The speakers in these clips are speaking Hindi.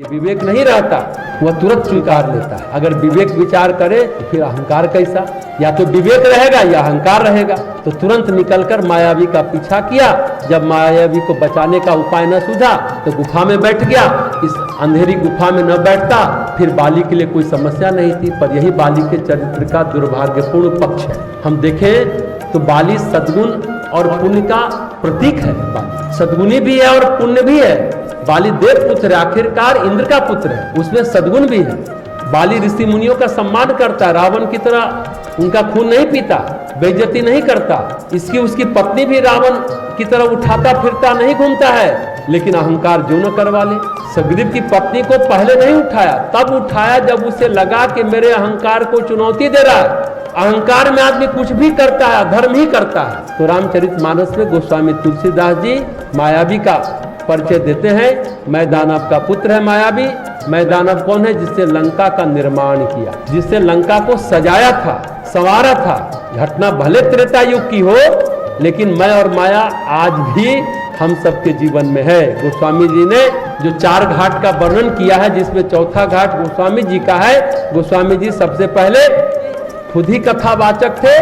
विवेक नहीं रहता, वह तुरंत स्वीकार लेता है। अगर विवेक विचार करे तो फिर अहंकार कैसा? या तो विवेक रहेगा या अहंकार रहेगा। तो तुरंत निकलकर मायावी का पीछा किया। जब मायावी को बचाने का उपाय न सूझा तो गुफा में बैठ गया। इस अंधेरी गुफा में न बैठता फिर बाली के लिए कोई समस्या नहीं थी। पर यही बाली के चरित्र का दुर्भाग्यपूर्ण पक्ष है। हम देखें तो बाली सद्गुण और पुण्य का प्रतीक है। बाली सद्गुणी भी है और पुण्य भी है। बाली देव पुत्र है, आखिरकार इंद्र का पुत्र है, उसमें सद्गुण भी है। बाली ऋषि मुनियों का सम्मान करता है, रावण की तरह उनका खून नहीं पीता, बेइज्जती नहीं करता। इसकी उसकी पत्नी भी रावण की तरह उठाता फिरता नहीं घूमता है। लेकिन अहंकार जो न करवा ले। सुग्रीव की पत्नी को पहले नहीं उठाया, तब उठाया जब उसे लगा कि मेरे अहंकार को चुनौती दे रहा है। अहंकार में आदमी कुछ भी करता है, धर्म ही करता है। तो रामचरितमानस में गोस्वामी तुलसीदास जी मायावी का परिचय देते हैं। मैं दानव का पुत्र है मायावी। मैं दानव कौन है? जिससे लंका का निर्माण किया, जिससे लंका को सजाया था, संवारा था। घटना भले त्रेता युग की हो, लेकिन मैं और माया आज भी हम सबके जीवन में है। गोस्वामी जी ने जो 4 घाट का वर्णन किया है, जिसमें चौथा घाट गोस्वामी जी का है। गोस्वामी जी सबसे पहले खुद ही कथावाचक थे,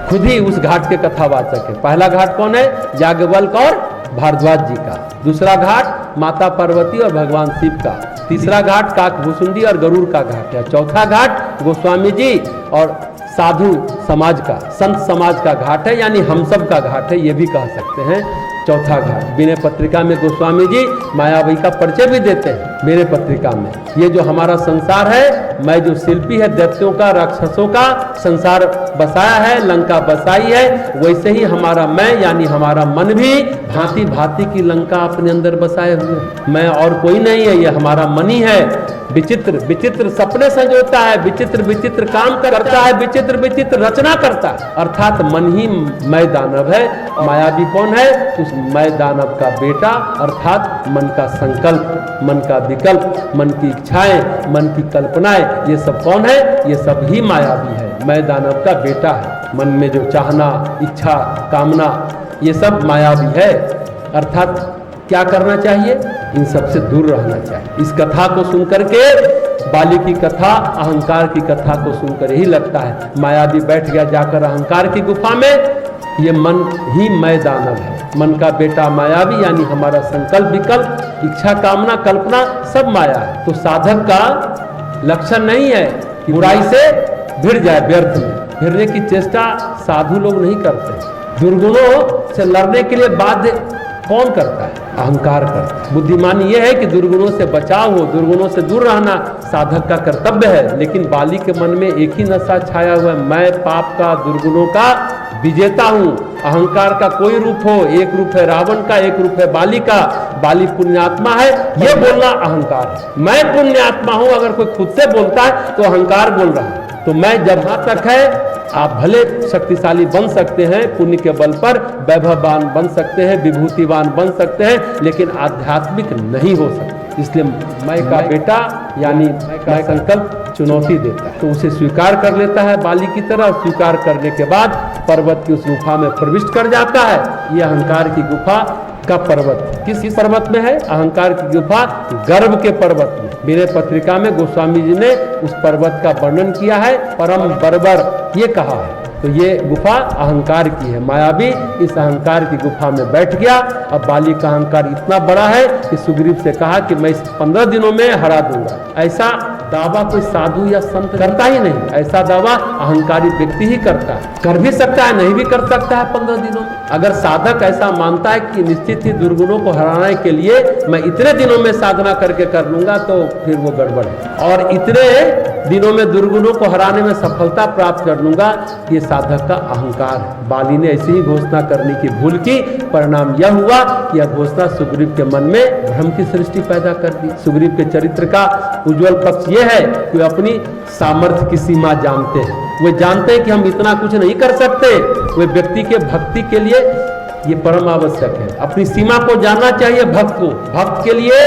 खुद ही उस घाट के कथावाचक है। पहला घाट कौन है? याज्ञवल्क्य और भारद्वाज जी का। दूसरा घाट माता पार्वती और भगवान शिव का। तीसरा घाट काकभूषुंडी और गरुड़ का घाट है। चौथा घाट गोस्वामी जी और साधु समाज का, संत समाज का घाट है, यानी हम सब का घाट है, ये भी कह सकते हैं। चौथा घाट विनय पत्रिका में गोस्वामी जी मायावी का परिचय भी देते हैं। विनय पत्रिका में ये जो हमारा संसार है, मैं जो शिल्पी है, दैत्यों का, राक्षसों का संसार बसाया है, लंका बसाई है, वैसे ही हमारा मैं यानी हमारा मन भी भांति भांति की लंका अपने अंदर बसाए हुए। मैं और कोई नहीं है, ये हमारा मन ही है। विचित्र विचित्र सपने संजोता है, विचित्र विचित्र काम करता है, विचित्र विचित्र रचना करता है। अर्थात मन ही मैं दानव है। मायावी कौन है? उस मैं दानव का बेटा, अर्थात मन का संकल्प, मन का विकल्प, मन की इच्छाएं, मन की कल्पनाएं, ये सब कौन है? ये सब ही मायावी है। मैं दानव का बेटा है। मन में जो चाहना, इच्छा, कामना, ये सब मायावी है। अर्थात क्या करना चाहिए? इन सब से दूर रहना चाहिए। इस कथा को सुनकर के, बाली की कथा, अहंकार की कथा को सुनकर ही लगता है मायावी बैठ गया जाकर अहंकार की गुफा में। ये मन ही मैं दानव है, मन का बेटा मायावी, यानी हमारा संकल्प, विकल्प, इच्छा, कामना, कल्पना सब माया है। तो साधक का लक्षण नहीं है कि बुराई से भिड़ जाए, व्यर्थ में भिड़ने की चेष्टा साधु लोग नहीं करते। दुर्गुणों से लड़ने के लिए बाध्य कौन करता है? अहंकार करता है। बुद्धिमानी यह है कि दुर्गुणों से बचाव हो, दुर्गुणों से दूर रहना साधक का कर्तव्य है। लेकिन बाली के मन में एक ही नशा छाया हुआ है, मैं पाप का, दुर्गुणों का विजेता हूँ। अहंकार का कोई रूप हो, एक रूप है रावण का, एक रूप है बाली का। बाली पुण्यात्मा है, यह बोलना अहंकार है। मैं पुण्यात्मा हूँ, अगर कोई खुद से बोलता है तो अहंकार बोल रहा है। तो मैं जब तक है, आप भले शक्तिशाली बन सकते हैं, पुण्य के बल पर वैभववान बन सकते हैं, विभूतिवान बन सकते हैं, लेकिन आध्यात्मिक नहीं हो सकते। इसलिए मैं का बेटा यानी मैं संकल्प चुनौती देता है, तो उसे स्वीकार कर लेता है बाली की तरह। स्वीकार करने के बाद पर्वत की उस गुफा में प्रविष्ट कर जाता है। यह अहंकार की गुफा का पर्वत किस पर्वत में है? अहंकार की गुफा गर्भ के पर्वत में। विनय पत्रिका में गोस्वामी जी ने उस पर्वत का वर्णन किया है, परम बर्बर ये कहा है। तो ये गुफा अहंकार की है। मायावी इस अहंकार की गुफा में बैठ गया। अब बाली का अहंकार इतना बड़ा है कि सुग्रीव से कहा कि मैं इस 15 दिनों में हरा दूंगा। ऐसा दावा कोई साधु या संत करता ही नहीं। ऐसा दावा अहंकारी व्यक्ति ही करता है। कर भी सकता है, नहीं भी कर सकता है 15 दिनों में। अगर साधक ऐसा मानता है कि निश्चित ही दुर्गुणों को हराने के लिए मैं इतने दिनों में साधना करके कर लूंगा, तो फिर वो गड़बड़ है। और इतने दिनों में दुर्गुणों को हराने में सफलता प्राप्त कर लूंगा, ये साधक का अहंकार है। बाली ने ऐसी ही घोषणा करने की भूल की। परिणाम यह हुआ कि यह घोषणा सुग्रीव के मन में भ्रम की सृष्टि पैदा कर दी। सुग्रीव के चरित्र का उज्जवल पक्ष यह है कि वे अपनी सामर्थ्य की सीमा जानते हैं। वे जानते हैं कि हम इतना कुछ नहीं कर सकते। वे व्यक्ति के भक्ति के लिए ये परम आवश्यक है। अपनी सीमा को जानना चाहिए भक्त को। भक्त के लिए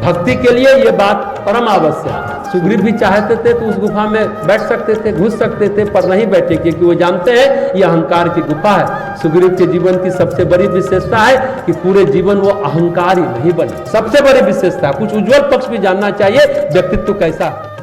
भक्ति के लिए ये बात परम आवश्यक है। सुग्रीव भी चाहते थे तो उस गुफा में बैठ सकते थे, घुस सकते थे, पर नहीं बैठे क्योंकि वो जानते हैं ये अहंकार की गुफा है। सुग्रीव के जीवन की सबसे बड़ी विशेषता है कि पूरे जीवन वो अहंकारी नहीं बने, सबसे बड़ी विशेषता। कुछ उज्जवल पक्ष भी जानना चाहिए, व्यक्तित्व कैसा है।